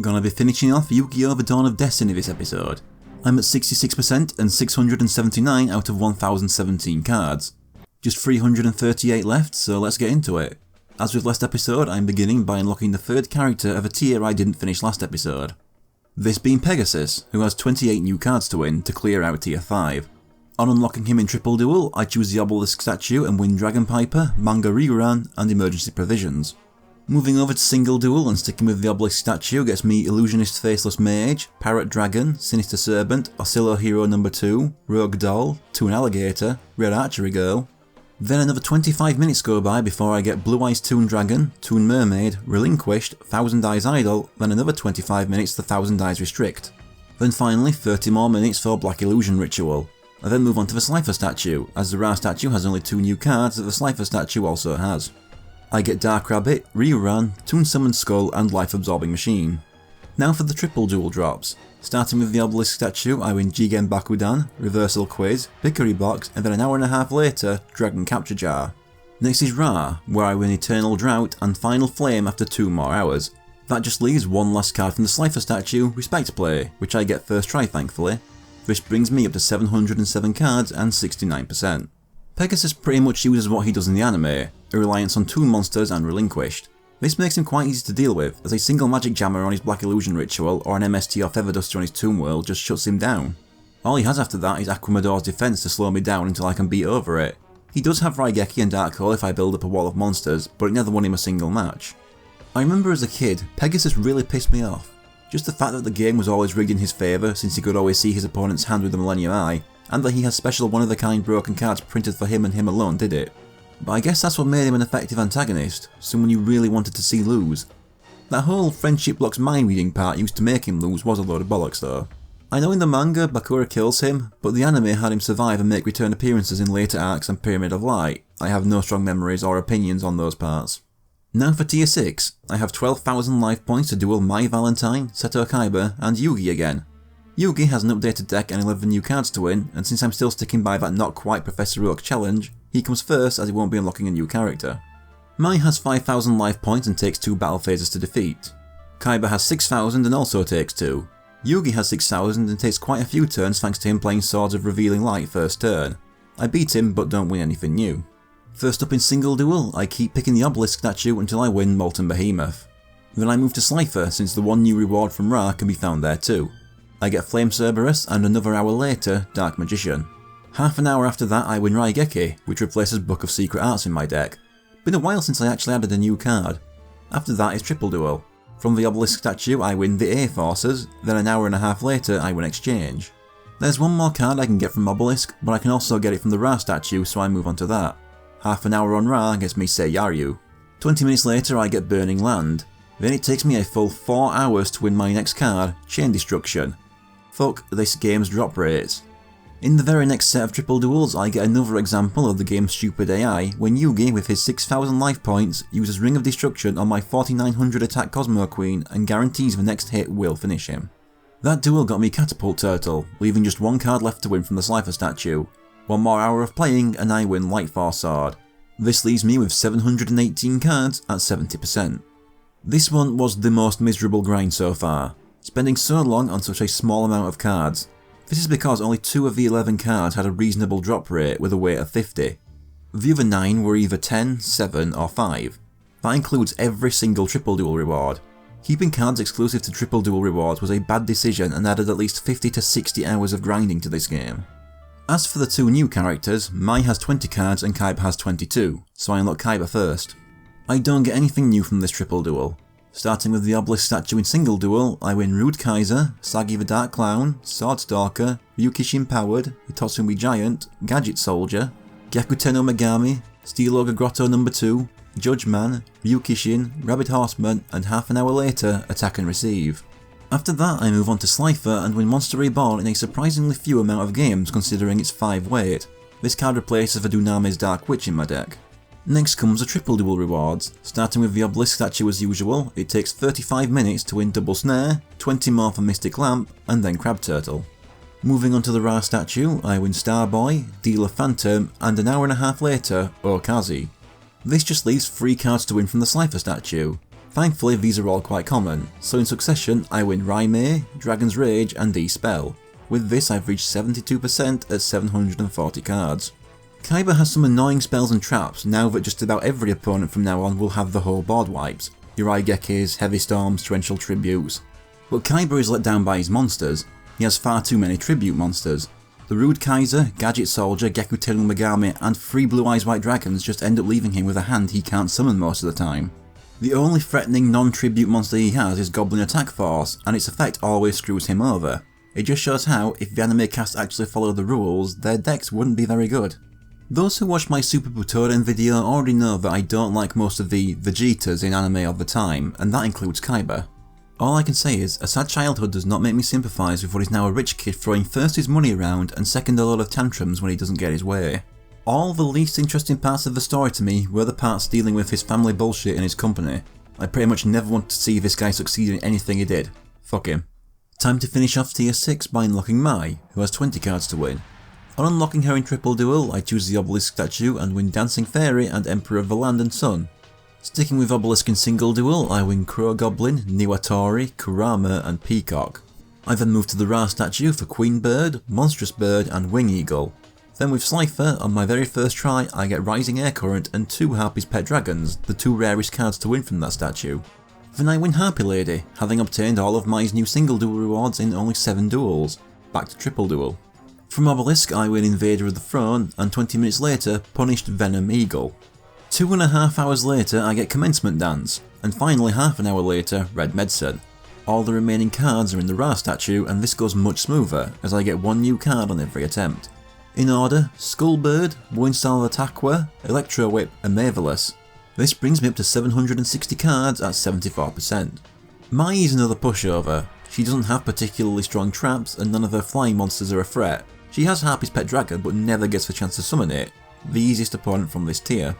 Gonna be finishing off Yu-Gi-Oh! The Dawn of Destiny this episode. I'm at 66% and 679 out of 1017 cards. Just 338 left, so let's get into it. As with last episode, I'm beginning by unlocking the third character of a tier I didn't finish last episode. This being Pegasus, who has 28 new cards to win to clear out tier 5. On unlocking him in Triple Duel, I choose the Obelisk statue and win Dragon Piper, Manga Rerun, and Emergency Provisions. Moving over to Single Duel and sticking with the Obelisk statue gets me Illusionist Faceless Mage, Parrot Dragon, Sinister Serpent, Oscillo Hero No. 2, Rogue Doll, Toon Alligator, Red Archery Girl. Then another 25 minutes go by before I get Blue Eyes Toon Dragon, Toon Mermaid, Relinquished, Thousand Eyes Idol, then another 25 minutes to Thousand Eyes Restrict. Then finally 30 more minutes for Black Illusion Ritual. I then move on to the Slifer statue, as the Ra statue has only 2 new cards that the Slifer statue also has. I get Dark Rabbit, Rerun, Toon Summoned Skull, and Life Absorbing Machine. Now for the Triple Duel drops. Starting with the Obelisk statue, I win Jigen Bakudan, Reversal Quiz, Pickery Box, and then an hour and a half later, Dragon Capture Jar. Next is Ra, where I win Eternal Drought and Final Flame after 2 more hours. That just leaves one last card from the Slifer statue, Respect Play, which I get first try thankfully. This brings me up to 707 cards and 69%. Pegasus pretty much uses what he does in the anime, a reliance on Toon monsters and Relinquished. This makes him quite easy to deal with, as a single Magic Jammer on his Black Illusion Ritual or an MST or Feather Duster on his Toon World just shuts him down. All he has after that is Aquamador's Defense to slow me down until I can beat over it. He does have Raigeki and Dark Hole if I build up a wall of monsters, but it never won him a single match. I remember as a kid, Pegasus really pissed me off. Just the fact that the game was always rigged in his favour since he could always see his opponent's hand with the Millennium Eye, and that he has special one-of-a-kind broken cards printed for him and him alone did it. But I guess that's what made him an effective antagonist, someone you really wanted to see lose. That whole friendship blocks mind reading part used to make him lose was a load of bollocks though. I know in the manga Bakura kills him, but the anime had him survive and make return appearances in later arcs and Pyramid of Light. I have no strong memories or opinions on those parts. Now for tier 6, I have 12,000 life points to duel Mai Valentine, Seto Kaiba, and Yugi again. Yugi has an updated deck and 11 new cards to win, and since I'm still sticking by that not quite Professor Oak challenge, he comes first as he won't be unlocking a new character. Mai has 5,000 life points and takes 2 battle phases to defeat. Kaiba has 6,000 and also takes 2. Yugi has 6,000 and takes quite a few turns thanks to him playing Swords of Revealing Light first turn. I beat him but don't win anything new. First up in Single Duel, I keep picking the Obelisk statue until I win Molten Behemoth. Then I move to Slifer since the one new reward from Ra can be found there too. I get Flame Cerberus and another hour later, Dark Magician. Half an hour after that I win Raigeki, which replaces Book of Secret Arts in my deck. Been a while since I actually added a new card. After that is Triple Duel. From the Obelisk statue I win the A-Forces, then an hour and a half later I win Exchange. There's one more card I can get from Obelisk, but I can also get it from the Ra statue so I move on to that. Half an hour on Ra gets me Seiyaru. 20 minutes later I get Burning Land. Then it takes me a full 4 hours to win my next card, Chain Destruction. Fuck this game's drop rates. In the very next set of Triple Duels I get another example of the game's stupid AI when Yugi with his 6,000 life points uses Ring of Destruction on my 4900 attack Cosmo Queen and guarantees the next hit will finish him. That duel got me Catapult Turtle, leaving just 1 card left to win from the Slifer statue. 1 more hour of playing and I win Light Force Sword. This leaves me with 718 cards at 70%. This one was the most miserable grind so far, spending so long on such a small amount of cards. This is because only 2 of the 11 cards had a reasonable drop rate with a weight of 50. The other 9 were either 10, 7 or 5. That includes every single Triple Duel reward. Keeping cards exclusive to Triple Duel rewards was a bad decision and added at least 50 to 60 hours of grinding to this game. As for the 2 new characters, Mai has 20 cards and Kaiba has 22, so I unlock Kaiba first. I don't get anything new from this Triple Duel. Starting with the Obelisk statue in Single Duel, I win Rude Kaiser, Sagi the Dark Clown, Sword Stalker, Ryukishin Powered, Hitotsumi Giant, Gadget Soldier, Gyakuten no Megami, Steel Ogre Grotto No. 2, Judge Man, Ryukishin, Rabbit Horseman, and half an hour later, Attack and Receive. After that I move on to Slifer and win Monster Reborn in a surprisingly few amount of games considering its 5 weight. This card replaces the Duname's Dark Witch in my deck. Next comes the Triple Duel rewards. Starting with the Obelisk statue as usual, it takes 35 minutes to win Double Snare, 20 more for Mystic Lamp, and then Crab Turtle. Moving on to the Ra statue, I win Starboy, Dealer Phantom, and an hour and a half later, Okazi. This just leaves 3 cards to win from the Slifer statue. Thankfully these are all quite common, so in succession I win Raimei, Dragon's Rage and E-Spell. With this I've reached 72% at 740 cards. Kaiba has some annoying spells and traps now that just about every opponent from now on will have the whole board wiped. Your Raigekis, Heavy Storms, Torrential Tributes. But Kaiba is let down by his monsters. He has far too many tribute monsters. The Rude Kaiser, Gadget Soldier, Geku Tailing Megami and 3 Blue Eyes White Dragons just end up leaving him with a hand he can't summon most of the time. The only threatening non-tribute monster he has is Goblin Attack Force, and its effect always screws him over. It just shows how, if the anime cast actually followed the rules, their decks wouldn't be very good. Those who watched my Super Butoden video already know that I don't like most of the Vegetas in anime of the time, and that includes Kaiba. All I can say is, a sad childhood does not make me sympathise with what is now a rich kid throwing first his money around and second a load of tantrums when he doesn't get his way. All the least interesting parts of the story to me were the parts dealing with his family bullshit in his company. I pretty much never wanted to see this guy succeed in anything he did. Fuck him. Time to finish off tier 6 by unlocking Mai, who has 20 cards to win. On unlocking her in Triple Duel, I choose the Obelisk statue and win Dancing Fairy and Emperor of the Land and Sun. Sticking with Obelisk in Single Duel, I win Crow Goblin, Niwatori, Kurama and Peacock. I then move to the Ra statue for Queen Bird, Monstrous Bird and Wing Eagle. Then with Slifer, on my very first try, I get Rising Air Current and 2 Harpy's Pet Dragons, the 2 rarest cards to win from that statue. Then I win Harpy Lady, having obtained all of Mai's new Single Duel rewards in only 7 duels. Back to Triple Duel. From Obelisk I win Invader of the Throne, and 20 minutes later, Punished Venom Eagle. 2.5 hours later I get Commencement Dance, and finally half an hour later, Red Medicine. All the remaining cards are in the Ra statue, and this goes much smoother, as I get 1 new card on every attempt. In order, Skullbird, Moinstar of Atakwa, Electro Whip and Mavelus. This brings me up to 760 cards at 74%. Mai is another pushover. She doesn't have particularly strong traps and none of her flying monsters are a threat. She has Harpy's Pet Dragon but never gets the chance to summon it, the easiest opponent from this tier.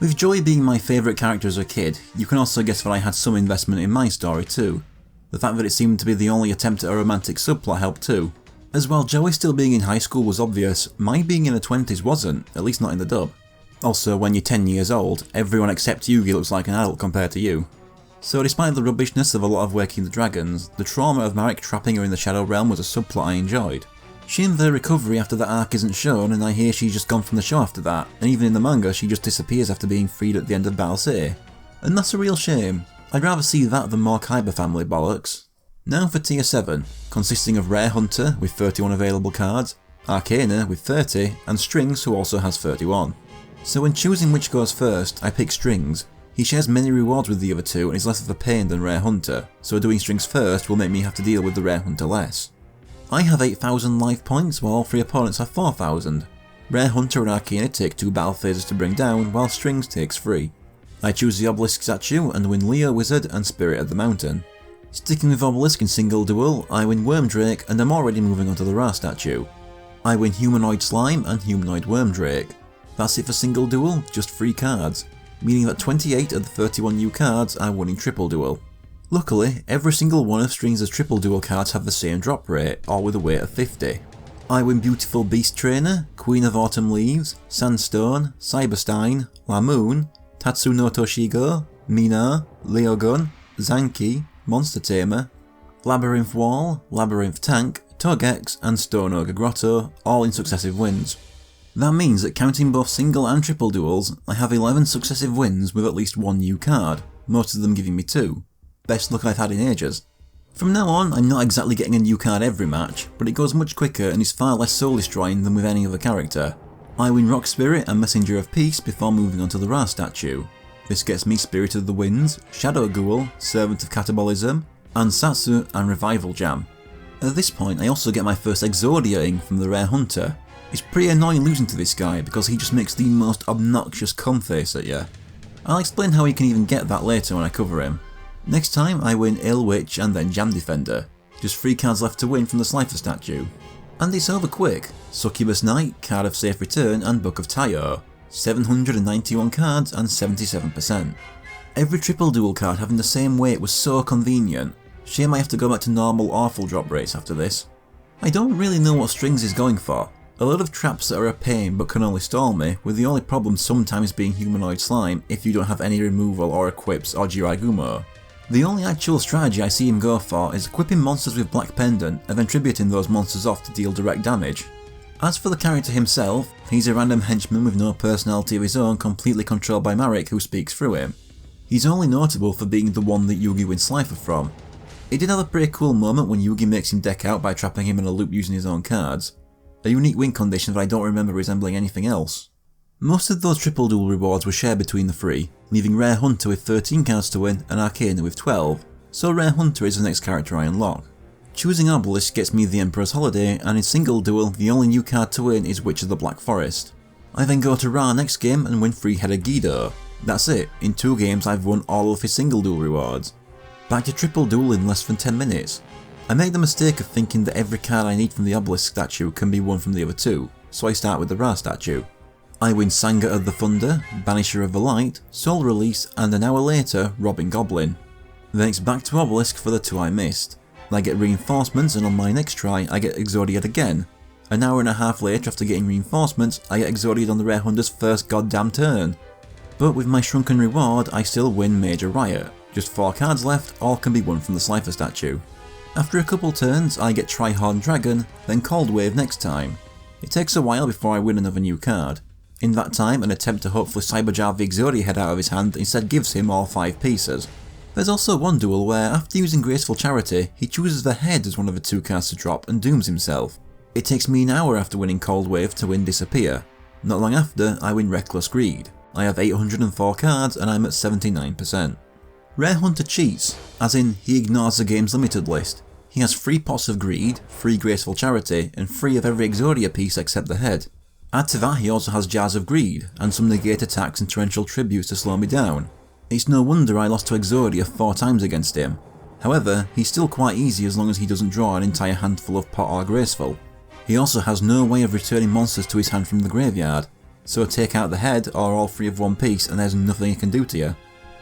With Joy being my favourite character as a kid, you can also guess that I had some investment in my story too. The fact that it seemed to be the only attempt at a romantic subplot helped too. As well, Joey still being in high school was obvious, Mai being in her 20s wasn't, at least not in the dub. Also, when you're 10 years old, everyone except Yugi looks like an adult compared to you. So despite the rubbishness of a lot of Waking the Dragons, the trauma of Marek trapping her in the Shadow Realm was a subplot I enjoyed. She and their recovery after that arc isn't shown, and I hear she's just gone from the show after that, and even in the manga she just disappears after being freed at the end of Battle City. And that's a real shame. I'd rather see that than more Kaiba family bollocks. Now for tier 7, consisting of Rare Hunter with 31 available cards, Arcana with 30, and Strings who also has 31. So when choosing which goes first, I pick Strings. He shares many rewards with the other two and is less of a pain than Rare Hunter, so doing Strings first will make me have to deal with the Rare Hunter less. I have 8,000 life points while all 3 opponents have 4,000. Rare Hunter and Arcana take 2 battle phases to bring down, while Strings takes 3. I choose the Obelisk statue and win Leo Wizard and Spirit of the Mountain. Sticking with Obelisk in Single Duel, I win Wormdrake and I'm already moving on to the Ra statue. I win Humanoid Slime and Humanoid Wormdrake. That's it for Single Duel, just 3 cards, meaning that 28 of the 31 new cards are winning Triple Duel. Luckily, every single one of Strings' Triple Duel cards have the same drop rate, all with a weight of 50. I win Beautiful Beast Trainer, Queen of Autumn Leaves, Sandstone, Cyberstein, Lamoon, Tatsuno Toshigo, Mina, Leogun, Zanki, Monster Tamer, Labyrinth Wall, Labyrinth Tank, Togex and Stone Ogre Grotto, all in successive wins. That means that counting both single and triple duels, I have 11 successive wins with at least 1 new card, most of them giving me 2. Best luck I've had in ages. From now on, I'm not exactly getting a new card every match, but it goes much quicker and is far less soul destroying than with any other character. I win Rock Spirit and Messenger of Peace before moving on to the Ra statue. This gets me Spirit of the Winds, Shadow Ghoul, Servant of Catabolism, Ansatsu and Revival Jam. At this point I also get my first Exodia ink from the Rare Hunter. It's pretty annoying losing to this guy because he just makes the most obnoxious cum face at you. I'll explain how you can even get that later when I cover him. Next time I win Ill Witch and then Jam Defender. Just 3 cards left to win from the Slifer statue. And it's over quick. Succubus Knight, Card of Safe Return and Book of Tayo. 791 cards and 77%. Every triple duel card having the same weight was so convenient. Shame I have to go back to normal awful drop rates after this. I don't really know what Strings is going for. A lot of traps that are a pain but can only stall me, with the only problem sometimes being Humanoid Slime if you don't have any removal or equips or Jiraigumo. The only actual strategy I see him go for is equipping monsters with Black Pendant and then tributing those monsters off to deal direct damage. As for the character himself, he's a random henchman with no personality of his own, completely controlled by Marek, who speaks through him. He's only notable for being the one that Yugi wins Slifer from. He did have a pretty cool moment when Yugi makes him deck out by trapping him in a loop using his own cards. A unique win condition that I don't remember resembling anything else. Most of those triple duel rewards were shared between the three, leaving Rare Hunter with 13 cards to win and Arcana with 12, so Rare Hunter is the next character I unlock. Choosing Obelisk gets me the Emperor's Holiday, and in single duel the only new card to win is Witch of the Black Forest. I then go to Ra next game and win 3-headed Guido. That's it, in 2 games I've won all of his single duel rewards. Back to triple duel in less than 10 minutes. I made the mistake of thinking that every card I need from the Obelisk statue can be won from the other 2, so I start with the Ra statue. I win Sanga of the Thunder, Banisher of the Light, Soul Release, and an hour later, Robbing Goblin. Then it's back to Obelisk for the 2 I missed. I get Reinforcements, and on my next try I get Exodiad again. An hour and a half later, after getting Reinforcements, I get Exodiad on the Rare Hunter's first goddamn turn. But with my shrunken reward, I still win Major Riot. Just 4 cards left, all can be won from the Slifer statue. After a couple turns, I get Trihorn Dragon, then Cold Wave next time. It takes a while before I win another new card. In that time, an attempt to hopefully Cyberjar the Exodiad out of his hand instead gives him all 5 pieces. There's also one duel where, after using Graceful Charity, he chooses the head as one of the 2 cards to drop and dooms himself. It takes me an hour after winning Cold Wave to win Disappear. Not long after, I win Reckless Greed. I have 804 cards and I'm at 79%. Rare Hunter cheats, as in he ignores the game's limited list. He has 3 pots of Greed, 3 Graceful Charity, and 3 of every Exodia piece except the head. Add to that he also has Jars of Greed, and some negate attacks and torrential tributes to slow me down. It's no wonder I lost to Exodia 4 times against him. However, he's still quite easy as long as he doesn't draw an entire handful of pot or graceful. He also has no way of returning monsters to his hand from the graveyard, so take out the head or all 3 of one piece and there's nothing he can do to you.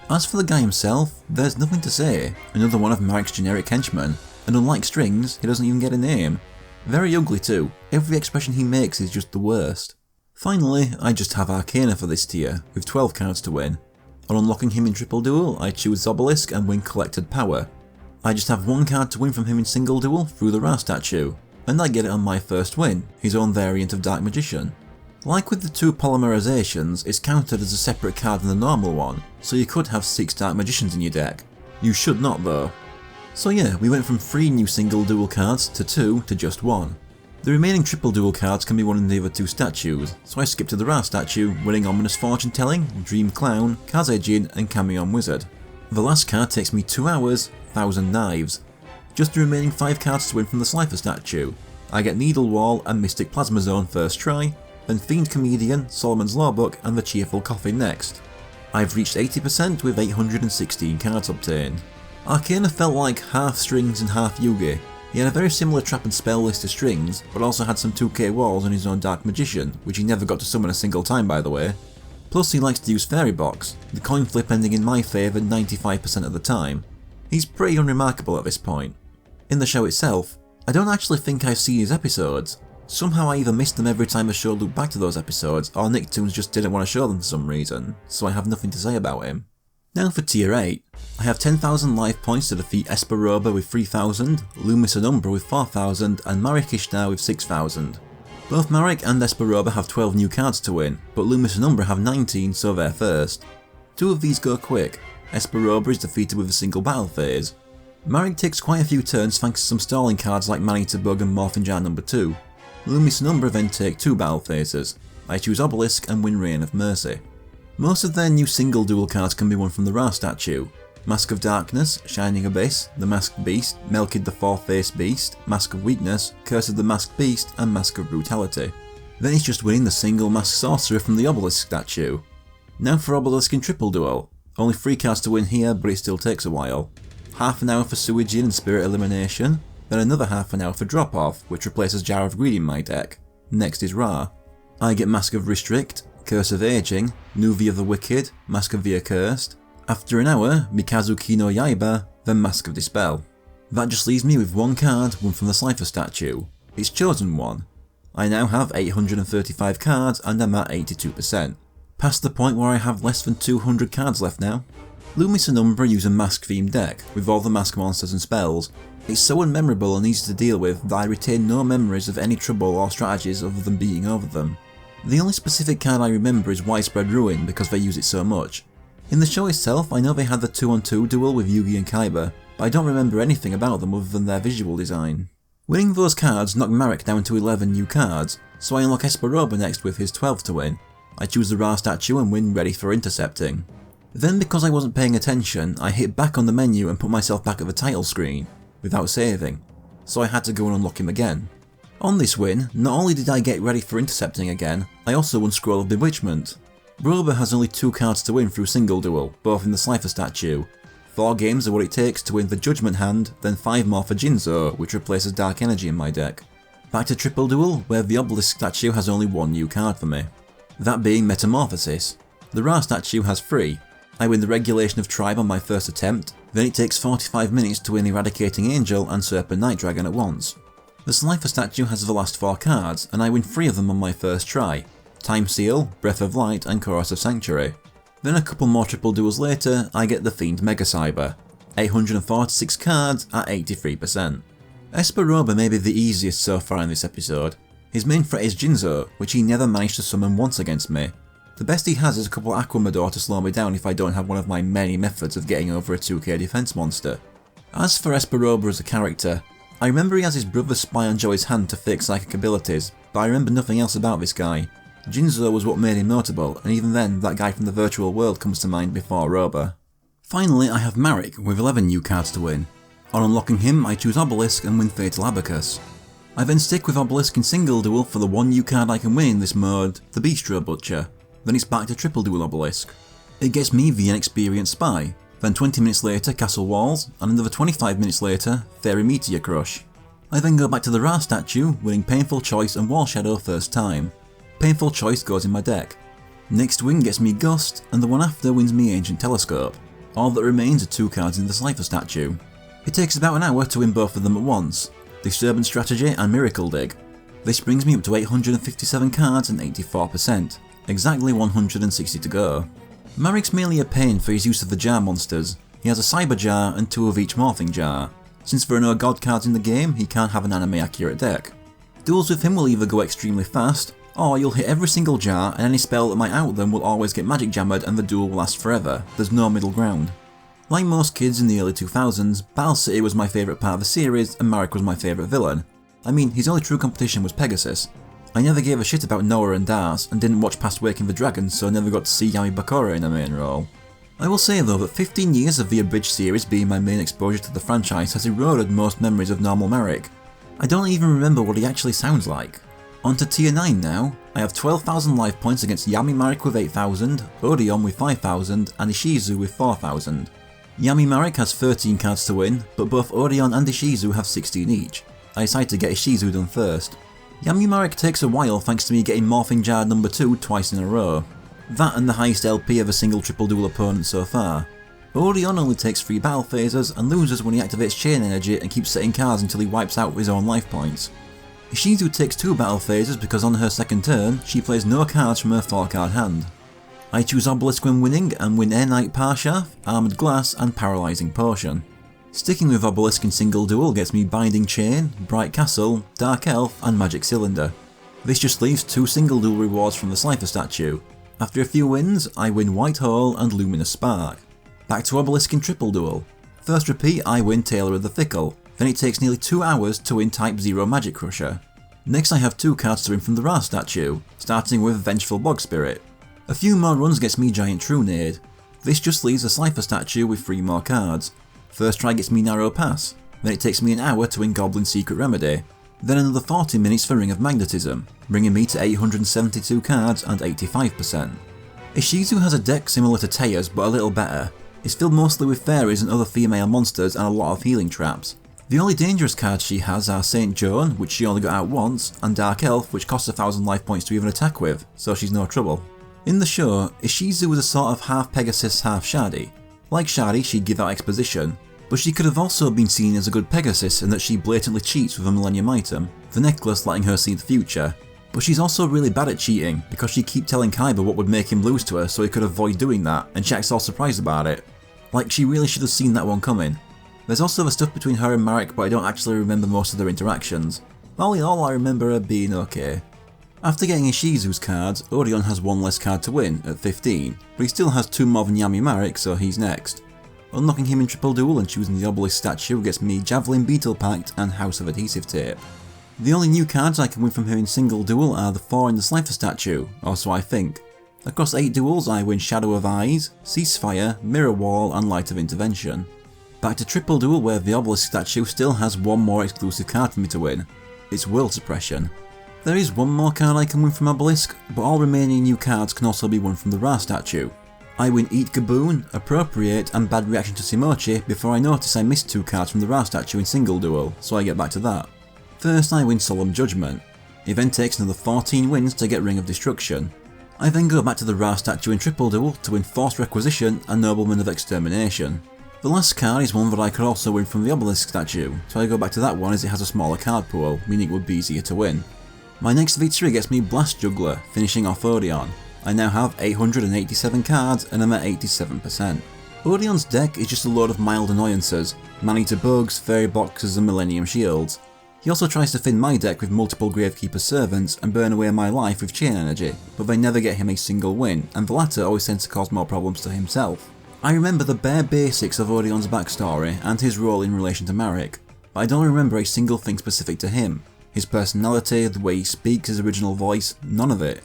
As for the guy himself, there's nothing to say, another one of Marek's generic henchmen, and unlike Strings, he doesn't even get a name. Very ugly too, every expression he makes is just the worst. Finally, I just have Arcana for this tier, with 12 cards to win. On unlocking him in triple duel, I choose Obelisk and win Collected Power. I just have 1 card to win from him in single duel through the Ra statue, and I get it on my first win, his own variant of Dark Magician. Like with the 2 polymerizations, it's counted as a separate card than the normal one, so you could have 6 Dark Magicians in your deck. You should not though. So yeah, we went from 3 new single duel cards to 2 to just 1. The remaining triple duel cards can be won in the other 2 statues, so I skipped to the Ra statue, winning Ominous Fortune Telling, Dream Clown, Kaze-Jin and Camion Wizard. The last card takes me 2 hours, 1000 Knives. Just the remaining 5 cards to win from the Slifer statue. I get Needle Wall and Mystic Plasma Zone first try, then Fiend Comedian, Solomon's Lawbook and the Cheerful Coffin next. I've reached 80% with 816 cards obtained. Arcana felt like half Strings and half Yugi. He had a very similar trap and spell list to Strings, but also had some 2k walls and his own Dark Magician, which he never got to summon a single time by the way. Plus he likes to use Fairy Box, the coin flip ending in my favour 95% of the time. He's pretty unremarkable at this point. In the show itself, I don't actually think I've seen his episodes. Somehow I either missed them every time the show looped back to those episodes, or Nicktoons just didn't want to show them for some reason, so I have nothing to say about him. Now for tier 8. I have 10,000 life points to defeat Esperoba with 3,000, Loomis and Umbra with 4,000, and Marek Ishtar with 6,000. Both Marek and Esperoba have 12 new cards to win, but Loomis and Umbra have 19, so they're first. 2 of these go quick. Esperoba is defeated with a single battle phase. Marek takes quite a few turns thanks to some stalling cards like Maneater Bug and Morphin Jar number 2. Loomis and Umbra then take 2 battle phases. I choose Obelisk and win Reign of Mercy. Most of their new single duel cards can be won from the Ra statue. Mask of Darkness, Shining Abyss, the Masked Beast, Melkid the Four-Faced Beast, Mask of Weakness, Curse of the Masked Beast and Mask of Brutality. Then it's just winning the single Masked Sorcerer from the Obelisk statue. Now for Obelisk in triple duel. Only 3 cards to win here, but it still takes a while. Half an hour for Suijin and Spirit Elimination, then another half an hour for Drop Off, which replaces Jar of Greed in my deck. Next is Ra. I get Mask of Restrict, Curse of Aging, Nuvi of the Wicked, Mask of the Accursed. After an hour, Mikazuki no Yaiba, then Mask of Dispel. That just leaves me with 1 card, one from the Slifer statue. It's Chosen One. I now have 835 cards and I'm at 82%. Past the point where I have less than 200 cards left now. Loomis and Umbra use a mask-themed deck, with all the mask monsters and spells. It's so unmemorable and easy to deal with that I retain no memories of any trouble or strategies other than being over them. The only specific card I remember is Widespread Ruin because they use it so much. In the show itself, I know they had the 2-on-2 duel with Yugi and Kaiba, but I don't remember anything about them other than their visual design. Winning those cards knocked Marek down to 11 new cards, so I unlock Esperoba next with his 12th to win. I choose the Ra statue and win Ready for Intercepting. Then because I wasn't paying attention, I hit back on the menu and put myself back at the title screen, without saving, so I had to go and unlock him again. On this win, not only did I get Ready for Intercepting again, I also won Scroll of Bewitchment. Roba has only 2 cards to win through single duel, both in the Slifer statue. 4 games are what it takes to win the Judgment Hand, then 5 more for Jinzo, which replaces Dark Energy in my deck. Back to triple duel, where the Obelisk statue has only 1 new card for me. That being Metamorphosis. The Ra statue has 3. I win the Regulation of Tribe on my first attempt, then it takes 45 minutes to win Eradicating Angel and Serpent Night Dragon at once. The Slifer statue has the last 4 cards, and I win 3 of them on my first try. Time Seal, Breath of Light and Chorus of Sanctuary. Then a couple more triple duels later, I get the Fiend Mega Cyber. 846 cards at 83%. Esperoba may be the easiest so far in this episode. His main threat is Jinzo, which he never managed to summon once against me. The best he has is a couple Aquamador to slow me down if I don't have one of my many methods of getting over a 2k defense monster. As for Esperoba as a character, I remember he has his brother spy on Joey's hand to fake psychic abilities, but I remember nothing else about this guy. Jinzo was what made him notable, and even then, that guy from the virtual world comes to mind before Roba. Finally, I have Marek, with 11 new cards to win. On unlocking him, I choose Obelisk and win Fatal Abacus. I then stick with Obelisk in single duel for the 1 new card I can win in this mode, the Bistro Butcher. Then it's back to triple duel Obelisk. It gets me the Inexperienced Spy, then 20 minutes later Castle Walls, and another 25 minutes later Fairy Meteor Crush. I then go back to the Ra statue, winning Painful Choice and Wall Shadow first time. Painful Choice goes in my deck. Next win gets me Gust, and the one after wins me Ancient Telescope. All that remains are 2 cards in the Slifer statue. It takes about an hour to win both of them at once, Disturbance Strategy and Miracle Dig. This brings me up to 857 cards and 84%, exactly 160 to go. Marek's mainly a pain for his use of the jar monsters. He has a Cyber Jar and 2 of each Morphing Jar. Since there are no God cards in the game, he can't have an anime accurate deck. Duels with him will either go extremely fast, or you'll hit every single jar and any spell that might out them will always get magic jammered and the duel will last forever. There's no middle ground. Like most kids in the early 2000s, Battle City was my favourite part of the series and Marek was my favourite villain. I mean, his only true competition was Pegasus. I never gave a shit about Noah and Dars and didn't watch past Waking the Dragon, so I never got to see Yami Bakura in a main role. I will say though that 15 years of the Abridged series being my main exposure to the franchise has eroded most memories of normal Marek. I don't even remember what he actually sounds like. On to tier 9 now. I have 12,000 life points against Yami Marek with 8,000, Odeon with 5,000 and Ishizu with 4,000. Yami Marek has 13 cards to win, but both Odeon and Ishizu have 16 each. I decided to get Ishizu done first. Yami Marek takes a while thanks to me getting Morphing Jar number 2 twice in a row. That and the highest LP of a single triple duel opponent so far. Odeon only takes 3 battle phases and loses when he activates Chain Energy and keeps setting cards until he wipes out his own life points. Ishizu takes 2 battle phases because on her second turn, she plays no cards from her 4-card hand. I choose Obelisk when winning and win Air Knight Parshath, Armoured Glass and Paralysing Potion. Sticking with Obelisk in single duel gets me Binding Chain, Bright Castle, Dark Elf and Magic Cylinder. This just leaves 2 single duel rewards from the Slifer statue. After a few wins, I win White Hole and Luminous Spark. Back to Obelisk in triple duel. First repeat I win Tailor of the Fickle, then it takes nearly 2 hours to win Type 0 Magic Crusher. Next I have 2 cards to win from the Ra statue, starting with Vengeful Bog Spirit. A few more runs gets me Giant Trunade. This just leaves the Slifer statue with 3 more cards. First try gets me Narrow Pass, then it takes me an hour to win Goblin Secret Remedy, then another 40 minutes for Ring of Magnetism, bringing me to 872 cards and 85%. Ishizu has a deck similar to Teia's but a little better. It's filled mostly with fairies and other female monsters and a lot of healing traps. The only dangerous cards she has are Saint Joan, which she only got out once, and Dark Elf, which costs 1,000 life points to even attack with, so she's no trouble. In the show, Ishizu was a sort of half Pegasus, half Shadi. Like Shadi, she'd give out exposition, but she could have also been seen as a good Pegasus in that she blatantly cheats with a Millennium item, the necklace letting her see the future. But she's also really bad at cheating, because she'd keep telling Kaiba what would make him lose to her so he could avoid doing that, and she acts all surprised about it. Like, she really should have seen that one coming. There's also the stuff between her and Marek, but I don't actually remember most of their interactions. All in all, I remember her being okay. After getting Ishizu's cards, Odeon has one less card to win, at 15, but he still has 2 more than Yami Marek, so he's next. Unlocking him in Triple Duel and choosing the Obelisk statue gets me Javelin Beetle Pact and House of Adhesive Tape. The only new cards I can win from her in single duel are the 4 in the Slifer statue, or so I think. Across 8 duels I win Shadow of Eyes, Ceasefire, Mirror Wall and Light of Intervention. Back to Triple Duel where the Obelisk statue still has one more exclusive card for me to win. It's World Suppression. There is one more card I can win from Obelisk, but all remaining new cards can also be won from the Ra statue. I win Eat Gaboon, Appropriate and Bad Reaction to Simochi before I notice I missed 2 cards from the Ra statue in single duel, so I get back to that. First I win Solemn Judgment. It then takes another 14 wins to get Ring of Destruction. I then go back to the Ra statue in Triple Duel to win Forced Requisition and Nobleman of Extermination. The last card is one that I could also win from the Obelisk statue, so I go back to that one as it has a smaller card pool, meaning it would be easier to win. My next victory gets me Blast Juggler, finishing off Odeon. I now have 887 cards and I'm at 87%. Odeon's deck is just a load of mild annoyances, Man-Eater Bugs, Fairy Boxes and Millennium Shields. He also tries to thin my deck with multiple Gravekeeper Servants and burn away my life with Chain Energy, but they never get him a single win, and the latter always tends to cause more problems to himself. I remember the bare basics of Odeon's backstory and his role in relation to Marek, but I don't remember a single thing specific to him. His personality, the way he speaks, his original voice, none of it.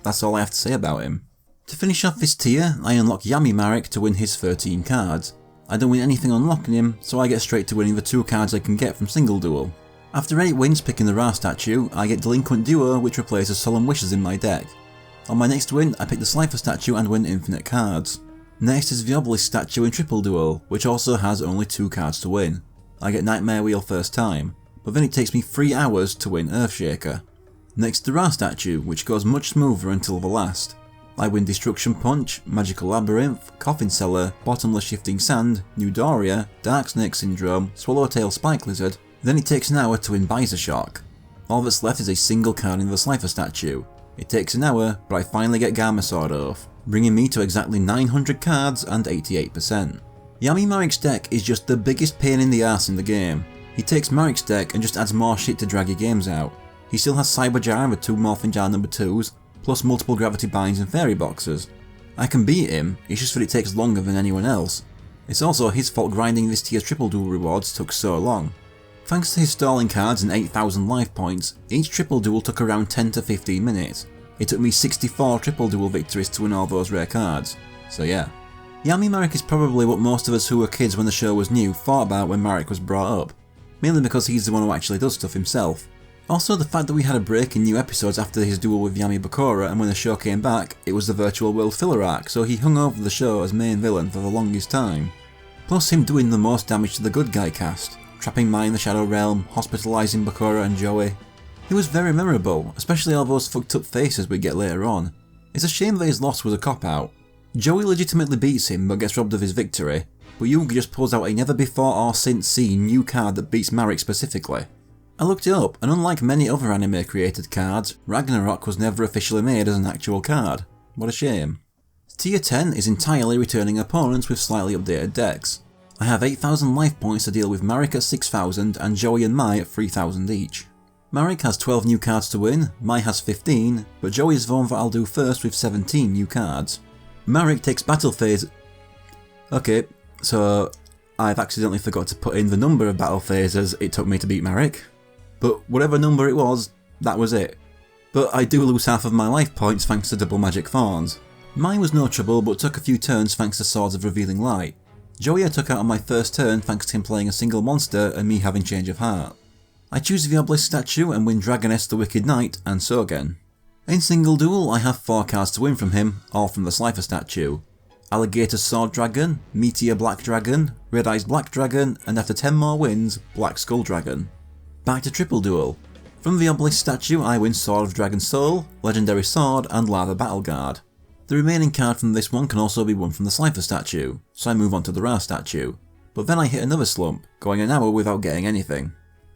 That's all I have to say about him. To finish off this tier, I unlock Yami Marek to win his 13 cards. I don't win anything unlocking him, so I get straight to winning the 2 cards I can get from single duel. After 8 wins picking the Ra statue, I get Delinquent Duo which replaces Solemn Wishes in my deck. On my next win, I pick the Slifer statue and win infinite cards. Next is the Obelisk statue in Triple Duel, which also has only 2 cards to win. I get Nightmare Wheel first time, but then it takes me 3 hours to win Earthshaker. Next the Ra statue, which goes much smoother until the last. I win Destruction Punch, Magical Labyrinth, Coffin Cellar, Bottomless Shifting Sand, New Doria, Dark Snake Syndrome, Swallowtail Spike Lizard, then it takes an hour to win Visor Shock. All that's left is a single card in the Slifer statue. It takes an hour, but I finally get Garma Sword Oath, bringing me to exactly 900 cards and 88%. Yami Marek's deck is just the biggest pain in the ass in the game. He takes Marek's deck and just adds more shit to drag your games out. He still has Cyber Jar with 2 Morphin Jar number 2s, plus multiple Gravity Binds and Fairy Boxes. I can beat him, it's just that it takes longer than anyone else. It's also his fault grinding this tier's Triple Duel rewards took so long. Thanks to his stalling cards and 8,000 life points, each Triple Duel took around 10 to 15 minutes. It took me 64 Triple Duel victories to win all those rare cards, so yeah. Yami Marek is probably what most of us who were kids when the show was new thought about when Marek was brought up, mainly because he's the one who actually does stuff himself. Also the fact that we had a break in new episodes after his duel with Yami Bakura, and when the show came back, it was the Virtual World filler arc, so he hung over the show as main villain for the longest time. Plus him doing the most damage to the good guy cast, trapping Mai in the Shadow Realm, hospitalising Bakura and Joey. He was very memorable, especially all those fucked up faces we get later on. It's a shame that his loss was a cop-out. Joey legitimately beats him but gets robbed of his victory, but Yugi just pulls out a never before or since seen new card that beats Marek specifically. I looked it up, and unlike many other anime created cards, Ragnarok was never officially made as an actual card. What a shame. Tier 10 is entirely returning opponents with slightly updated decks. I have 8,000 life points to deal with Marek at 6,000 and Joey and Mai at 3,000 each. Marek has 12 new cards to win, Mai has 15, but Joey is the one that I'll do first with 17 new cards. Marek takes battle phase. Okay, so I've accidentally forgot to put in the number of battle phases it took me to beat Marek. But whatever number it was, that was it. But I do lose half of my life points thanks to double magic thorns. Mai was no trouble but took a few turns thanks to Swords of Revealing Light. Joey I took out on my first turn thanks to him playing a single monster and me having Change of Heart. I choose the Obelisk statue and win Dragoness the Wicked Knight and Sogen. In single duel I have 4 cards to win from him, all from the Slifer statue. Alligator Sword Dragon, Meteor Black Dragon, Red Eyes Black Dragon, and after 10 more wins, Black Skull Dragon. Back to Triple Duel. From the Obelisk statue I win Sword of Dragon Soul, Legendary Sword and Lava Battle Guard. The remaining card from this one can also be won from the Slifer statue, so I move on to the Ra statue. But then I hit another slump, going an hour without getting anything.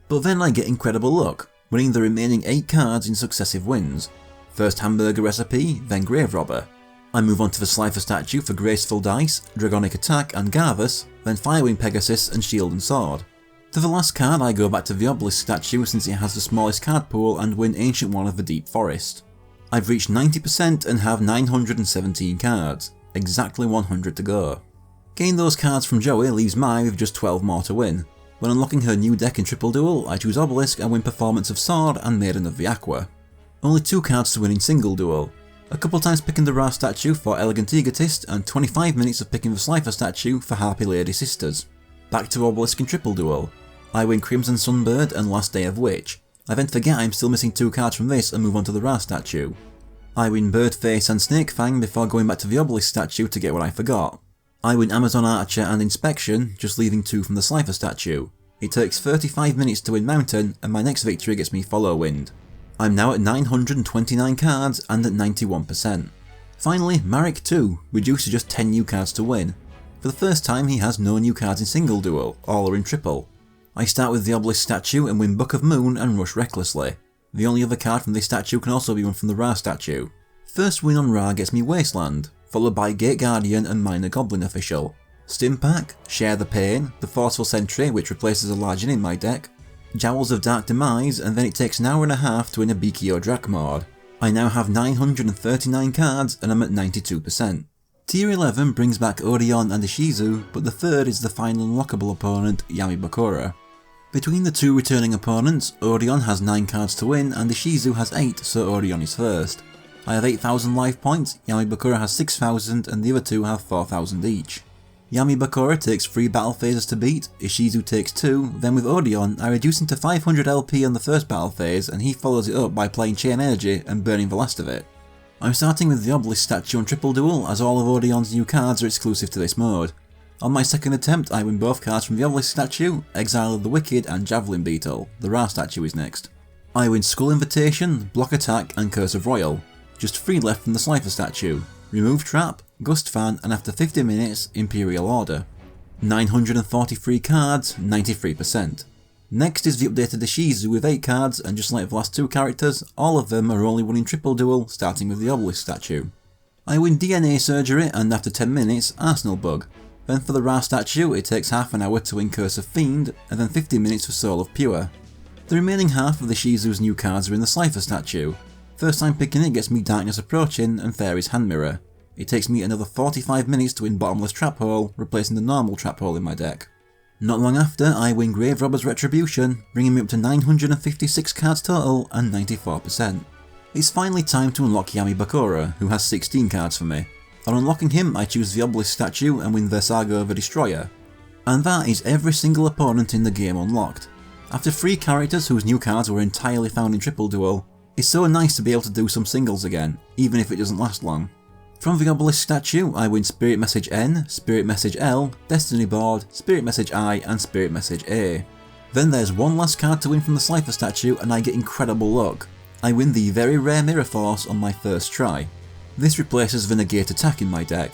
But then I get incredible luck, winning the remaining 8 cards in successive wins. First Hamburger Recipe, then Grave Robber. I move on to the Slifer statue for Graceful Dice, Dragonic Attack and Garvus, then Firewing Pegasus and Shield and Sword. For the last card I go back to the Obelisk statue since it has the smallest card pool and win Ancient One of the Deep Forest. I've reached 90% and have 917 cards, exactly 100 to go. Getting those cards from Joey leaves Mai with just 12 more to win. When unlocking her new deck in Triple Duel, I choose Obelisk and win Performance of Sword and Maiden of the Aqua. Only 2 cards to win in Single Duel. A couple times picking the Ra statue for Elegant Egotist and 25 minutes of picking the Slifer statue for Harpy Lady Sisters. Back to Obelisk in Triple Duel. I win Crimson Sunbird and Last Day of Witch. I then forget I'm still missing 2 cards from this and move on to the Ra statue. I win Birdface and Snakefang before going back to the Obelisk statue to get what I forgot. I win Amazon Archer and Inspection, just leaving 2 from the Slifer statue. It takes 35 minutes to win Mountain, and my next victory gets me Follow Wind. I'm now at 929 cards and at 91%. Finally, Marek 2, reduced to just 10 new cards to win. For the first time he has no new cards in Single Duel, all are in Triple. I start with the Obelisk statue and win Book of Moon and Rush Recklessly. The only other card from this statue can also be won from the Ra statue. First win on Ra gets me Wasteland, followed by Gate Guardian and Minor Goblin Official. Stimpak, Share the Pain, the Forceful Sentry which replaces a large inn in my deck, Jowls of Dark Demise, and then it takes an hour and a half to win a Bikio Drakmord. I now have 939 cards and I'm at 92%. Tier 11 brings back Odeon and Ishizu, but the third is the final unlockable opponent, Yami Bakura. Between the 2 returning opponents, Odeon has 9 cards to win and Ishizu has 8, so Odeon is first. I have 8,000 life points, Yami Bakura has 6,000 and the other 2 have 4,000 each. Yami Bakura takes 3 battle phases to beat, Ishizu takes 2, then with Odeon I reduce him to 500 LP on the first battle phase and he follows it up by playing Chain Energy and burning the last of it. I'm starting with the Obelisk statue on Triple Duel as all of Odeon's new cards are exclusive to this mode. On my second attempt I win both cards from the Obelisk statue, Exile of the Wicked and Javelin Beetle. The Ra statue is next. I win Skull Invitation, Block Attack and Curse of Royal. Just 3 left from the Slifer statue. Remove Trap, Gust Fan and after 50 minutes, Imperial Order. 943 cards, 93%. Next is the updated Ishizu with 8 cards and just like the last 2 characters, all of them are only won in Triple Duel, starting with the Obelisk statue. I win DNA Surgery and after 10 minutes, Arsenal Bug. Then for the Ra statue it takes half an hour to win Curse of Fiend and then 50 minutes for Soul of Pure. The remaining half of the Ishizu's new cards are in the Slifer statue. First time picking it gets me Darkness Approaching and Fairy's Hand Mirror. It takes me another 45 minutes to win Bottomless Trap Hole, replacing the normal Trap Hole in my deck. Not long after, I win Grave Robber's Retribution, bringing me up to 956 cards total and 94%. It's finally time to unlock Yami Bakura, who has 16 cards for me. On unlocking him, I choose the Obelisk statue and win Versago the Destroyer. And that is every single opponent in the game unlocked. After 3 characters whose new cards were entirely found in Triple Duel, it's so nice to be able to do some singles again, even if it doesn't last long. From the Obelisk statue, I win Spirit Message N, Spirit Message L, Destiny Board, Spirit Message I and Spirit Message A. Then there's one last card to win from the Slifer statue and I get incredible luck. I win the very rare Mirror Force on my first try. This replaces the Negate Attack in my deck.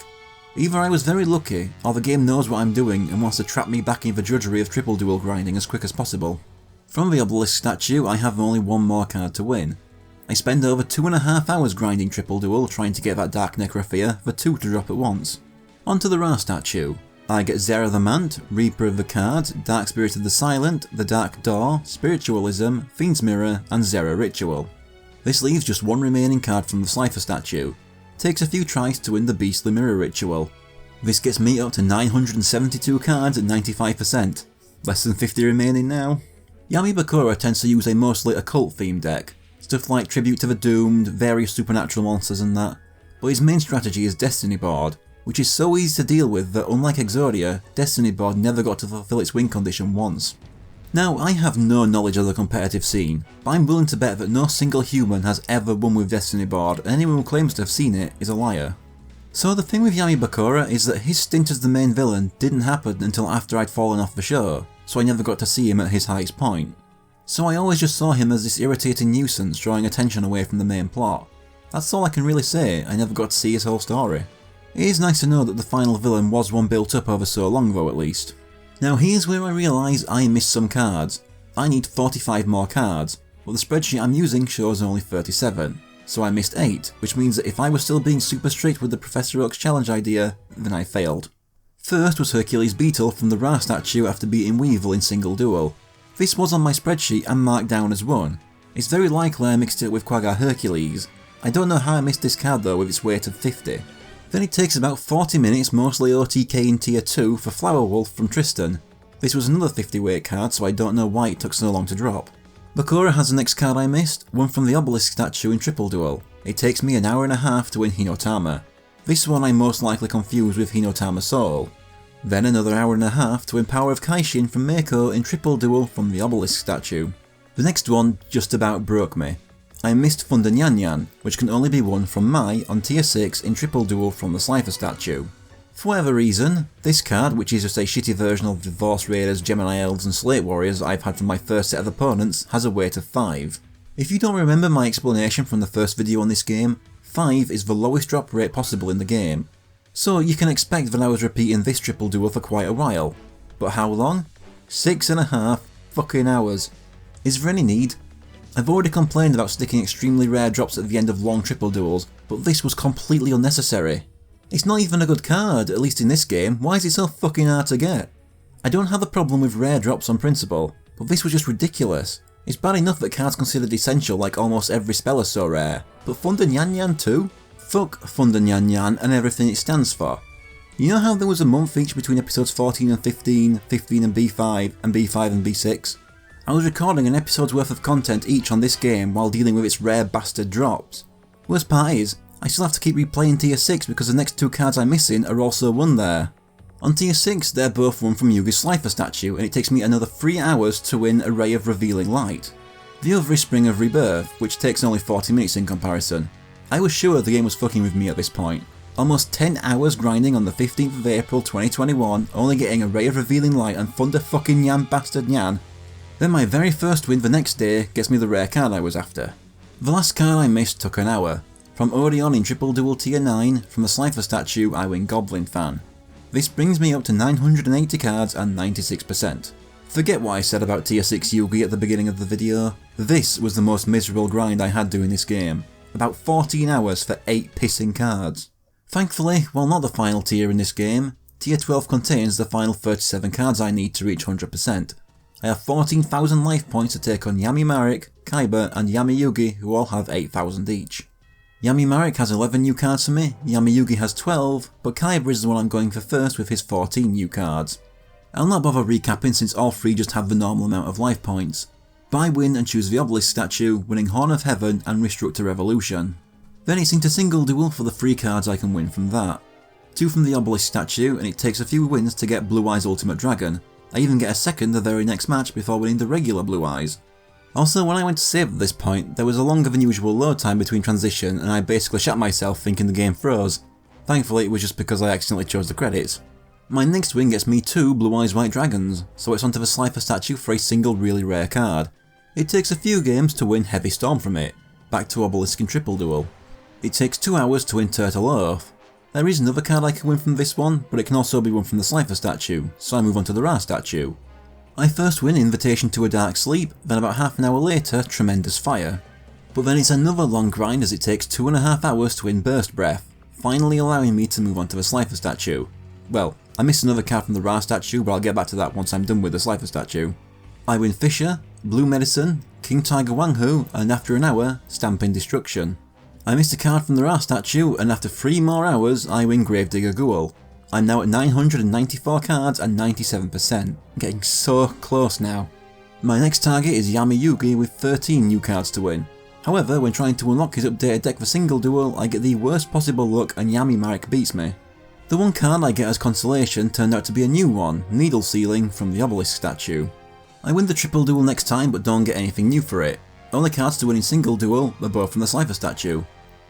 Either I was very lucky, or the game knows what I'm doing and wants to trap me back in the drudgery of Triple Duel grinding as quick as possible. From the Obelisk statue, I have only one more card to win. I spend over 2.5 hours grinding Triple Duel trying to get that Dark Necrophia for 2 to drop at once. Onto the Ra statue. I get Zera the Mant, Reaper of the Cards, Dark Spirit of the Silent, the Dark Door, Spiritualism, Fiend's Mirror and Zera Ritual. This leaves just one remaining card from the Slifer statue. Takes a few tries to win the Beastly Mirror Ritual. This gets me up to 972 cards at 95%. Less than 50 remaining now. Yami Bakura tends to use a mostly occult themed deck. Stuff like Tribute to the Doomed, various supernatural monsters and that, but his main strategy is Destiny Board, which is so easy to deal with that unlike Exodia, Destiny Board never got to fulfill its win condition once. Now, I have no knowledge of the competitive scene, but I'm willing to bet that no single human has ever won with Destiny Board and anyone who claims to have seen it is a liar. So the thing with Yami Bakura is that his stint as the main villain didn't happen until after I'd fallen off the show, so I never got to see him at his highest point. So I always just saw him as this irritating nuisance drawing attention away from the main plot. That's all I can really say, I never got to see his whole story. It is nice to know that the final villain was one built up over so long though at least. Now here's where I realise I missed some cards. I need 45 more cards, but the spreadsheet I'm using shows only 37. so I missed 8, which means that if I was still being super strict with the Professor Oak's challenge idea, then I failed. First was Hercules Beetle from the Ra statue after beating Weevil in single duel. This was on my spreadsheet and marked down as 1. It's very likely I mixed it with Quagga Hercules. I don't know how I missed this card though with its weight of 50. Then it takes about 40 minutes, mostly OTK in tier 2 for Flower Wolf from Tristan. This was another 50 weight card, so I don't know why it took so long to drop. Bakura has the next card I missed, one from the Obelisk statue in triple duel. It takes me an hour and a half to win Hinotama. This one I most likely confused with Hinotama Soul. Then another hour and a half to win Power of Kaishin from Mako in triple duel from the Obelisk statue. The next one just about broke me. I missed Thunder Nyan Nyan, which can only be won from Mai on tier 6 in triple duel from the Slifer statue. For whatever reason, this card, which is just a shitty version of the Divorce Raiders, Gemini Elves and Slate Warriors I've had from my first set of opponents, has a weight of 5. If you don't remember my explanation from the first video on this game, 5 is the lowest drop rate possible in the game. So you can expect that I was repeating this triple duel for quite a while. But how long? 6.5 fucking hours. Is there any need? I've already complained about sticking extremely rare drops at the end of long triple duels, but this was completely unnecessary. It's not even a good card, at least in this game. Why is it so fucking hard to get? I don't have a problem with rare drops on principle, but this was just ridiculous. It's bad enough that cards considered essential like almost every spell are so rare, but Thunder Nyan Nyan too? Fuck Thunder Nyan Nyan and everything it stands for. You know how there was a month each between episodes 14 and 15, 15 and B5, and B5 and B6? I was recording an episode's worth of content each on this game while dealing with its rare bastard drops. Worst part is, I still have to keep replaying tier 6 because the next 2 cards I'm missing are also won there. On tier 6 they're both won from Yugi's Slifer statue and it takes me another 3 hours to win a Ray of Revealing Light. The other is Spring of Rebirth, which takes only 40 minutes in comparison. I was sure the game was fucking with me at this point. Almost 10 hours grinding on the 15th of April 2021, only getting a Ray of Revealing Light and Thunder fucking Nyan bastard Nyan. Then my very first win the next day gets me the rare card I was after. The last card I missed took an hour. From Orion in triple duel tier 9, from the Slifer statue I win Goblin Fan. This brings me up to 980 cards and 96%. Forget what I said about tier 6 Yugi at the beginning of the video. This was the most miserable grind I had doing this game. About 14 hours for 8 pissing cards. Thankfully, while not the final tier in this game, tier 12 contains the final 37 cards I need to reach 100%. I have 14,000 life points to take on Yami Marik, Kaiba and Yami Yugi who all have 8,000 each. Yami Marik has 11 new cards for me, Yami Yugi has 12, but Kaiba is the one I'm going for first with his 14 new cards. I'll not bother recapping since all 3 just have the normal amount of life points. But I win and choose the Obelisk statue, winning Horn of Heaven and Restructor Revolution. Then it's into single duel for the 3 cards I can win from that. 2 from the Obelisk statue and it takes a few wins to get Blue Eyes Ultimate Dragon. I even get a second the very next match before winning the regular Blue Eyes. Also, when I went to save at this point, there was a longer than usual load time between transition and I basically shat myself thinking the game froze. Thankfully it was just because I accidentally chose the credits. My next win gets me 2 Blue Eyes White Dragons, so it's onto the Slifer statue for a single really rare card. It takes a few games to win Heavy Storm from it, back to Obelisk in triple duel. It takes 2 hours to win Turtle Oath. There is another card I can win from this one, but it can also be won from the Slifer statue, so I move on to the Ra statue. I first win Invitation to a Dark Sleep, then about half an hour later Tremendous Fire. But then it's another long grind as it takes 2.5 hours to win Burst Breath, finally allowing me to move on to the Slifer statue. Well, I missed another card from the Ra statue, but I'll get back to that once I'm done with the Slifer statue. I win Fisher, Blue Medicine, King Tiger Wanghu, and after an hour, Stamping Destruction. I missed a card from the Ra statue, and after 3 more hours I win Gravedigger Ghoul. I'm now at 994 cards and 97%, getting so close now. My next target is Yami Yugi with 13 new cards to win. However, when trying to unlock his updated deck for single duel, I get the worst possible luck and Yami Marik beats me. The one card I get as consolation turned out to be a new one, Needle Sealing from the Obelisk statue. I win the triple duel next time but don't get anything new for it. Only cards to win in single duel are both from the Slifer statue.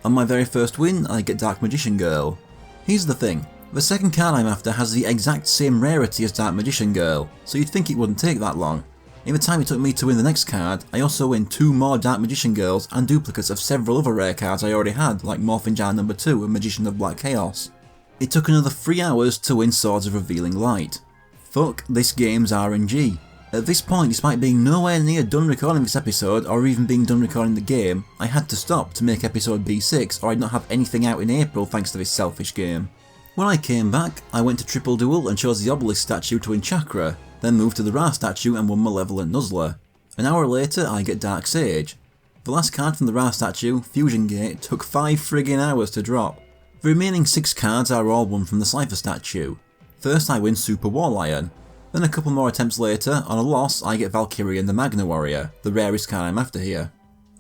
On my very first win, I get Dark Magician Girl. Here's the thing. The second card I'm after has the exact same rarity as Dark Magician Girl, so you'd think it wouldn't take that long. In the time it took me to win the next card, I also win 2 more Dark Magician Girls and duplicates of several other rare cards I already had, like Morphin Jar No. 2 and Magician of Black Chaos. It took another 3 hours to win Swords of Revealing Light. Fuck this game's RNG. At this point, despite being nowhere near done recording this episode or even being done recording the game, I had to stop to make episode B6 or I'd not have anything out in April thanks to this selfish game. When I came back, I went to Triple Duel and chose the Obelisk statue to win Chakra, then moved to the Ra statue and won Malevolent Nuzzler. An hour later I get Dark Sage. The last card from the Ra statue, Fusion Gate, took 5 friggin' hours to drop. The remaining 6 cards are all won from the Cypher statue. First I win Super War Lion. Then a couple more attempts later, on a loss I get Valkyrie and the Magna Warrior, the rarest card I'm after here.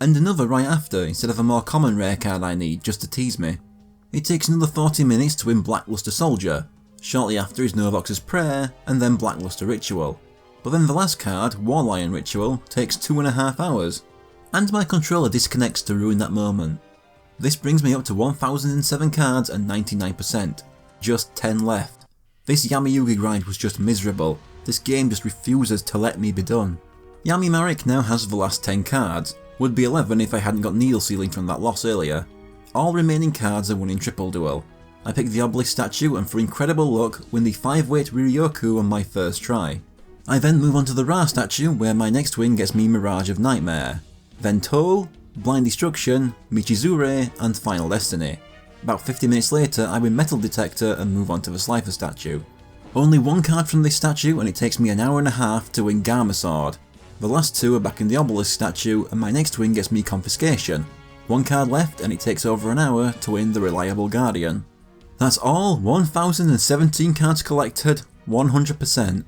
And another right after, instead of a more common rare card I need just to tease me. It takes another 40 minutes to win Blackluster Soldier. Shortly after is Novox's Prayer, and then Blackluster Ritual. But then the last card, War Lion Ritual, takes 2.5 hours. And my controller disconnects to ruin that moment. This brings me up to 1007 cards and 99%. Just 10 left. This Yami-Yugi grind was just miserable. This game just refuses to let me be done. Yami Marik now has the last 10 cards. Would be 11 if I hadn't got Needle Sealing from that loss earlier. All remaining cards are won in Triple Duel. I pick the Obelisk statue and for incredible luck win the 5-weight Ryoku on my first try. I then move on to the Ra statue where my next win gets me Mirage of Nightmare. Then Toll, Blind Destruction, Michizure and Final Destiny. About 50 minutes later I win Metal Detector and move on to the Slifer statue. Only one card from this statue and it takes me an hour and a half to win Garma Sword. The last 2 are back in the Obelisk statue and my next win gets me Confiscation. One card left and it takes over an hour to win the Reliable Guardian. That's all 1017 cards collected, 100%.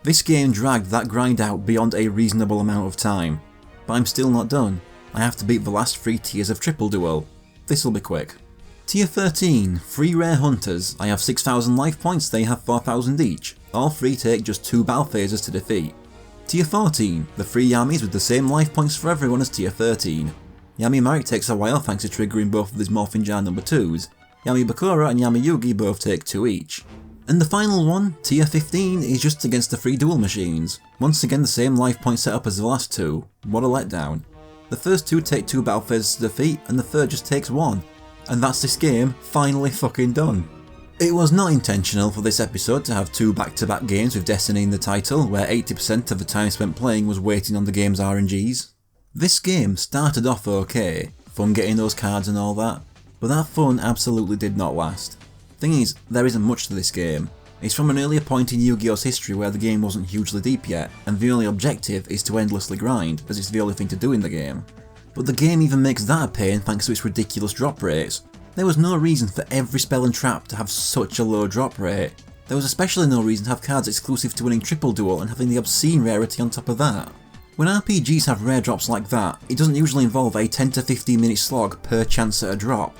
This game dragged that grind out beyond a reasonable amount of time. But I'm still not done. I have to beat the last 3 tiers of Triple Duel. This'll be quick. Tier 13, 3 rare hunters. I have 6,000 life points, they have 4,000 each. All 3 take just 2 battle phases to defeat. Tier 14, the 3 Yamis with the same life points for everyone as Tier 13. Yami Marik takes a while thanks to triggering both of his Morphin Jar number 2s. Yami Bakura and Yami Yugi both take 2 each. And the final one, Tier 15, is just against the 3 duel machines. Once again the same life point setup as the last 2. What a letdown. The first 2 take 2 battle phases to defeat and the third just takes 1. And that's this game finally fucking done. It was not intentional for this episode to have 2 back-to-back games with Destiny in the title, where 80% of the time spent playing was waiting on the game's RNGs. This game started off okay, fun getting those cards and all that, but that fun absolutely did not last. Thing is, there isn't much to this game. It's from an earlier point in Yu-Gi-Oh's history where the game wasn't hugely deep yet, and the only objective is to endlessly grind, as it's the only thing to do in the game. But the game even makes that a pain thanks to its ridiculous drop rates. There was no reason for every spell and trap to have such a low drop rate. There was especially no reason to have cards exclusive to winning Triple Duel and having the obscene rarity on top of that. When RPGs have rare drops like that, it doesn't usually involve a 10 to 15 minute slog per chance at a drop.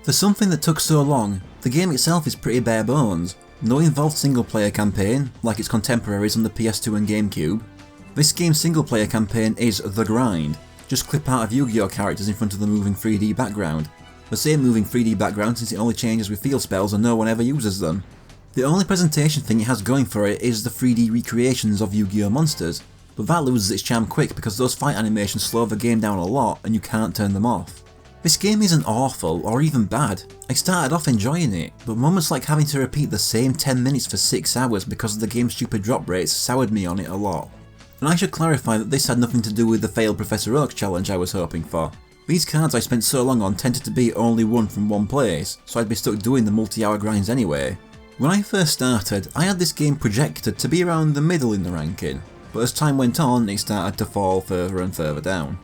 For something that took so long, the game itself is pretty bare bones. No involved single player campaign, like its contemporaries on the PS2 and GameCube. This game's single player campaign is the grind. Just clip out of Yu-Gi-Oh characters in front of the moving 3D background. The same moving 3D background since it only changes with field spells and no one ever uses them. The only presentation thing it has going for it is the 3D recreations of Yu-Gi-Oh monsters, but that loses its charm quick because those fight animations slow the game down a lot and you can't turn them off. This game isn't awful or even bad. I started off enjoying it, but moments like having to repeat the same 10 minutes for 6 hours because of the game's stupid drop rates soured me on it a lot. And I should clarify that this had nothing to do with the failed Professor Oak challenge I was hoping for. These cards I spent so long on tended to be only one from one place, so I'd be stuck doing the multi-hour grinds anyway. When I first started, I had this game projected to be around the middle in the ranking, but as time went on it started to fall further and further down.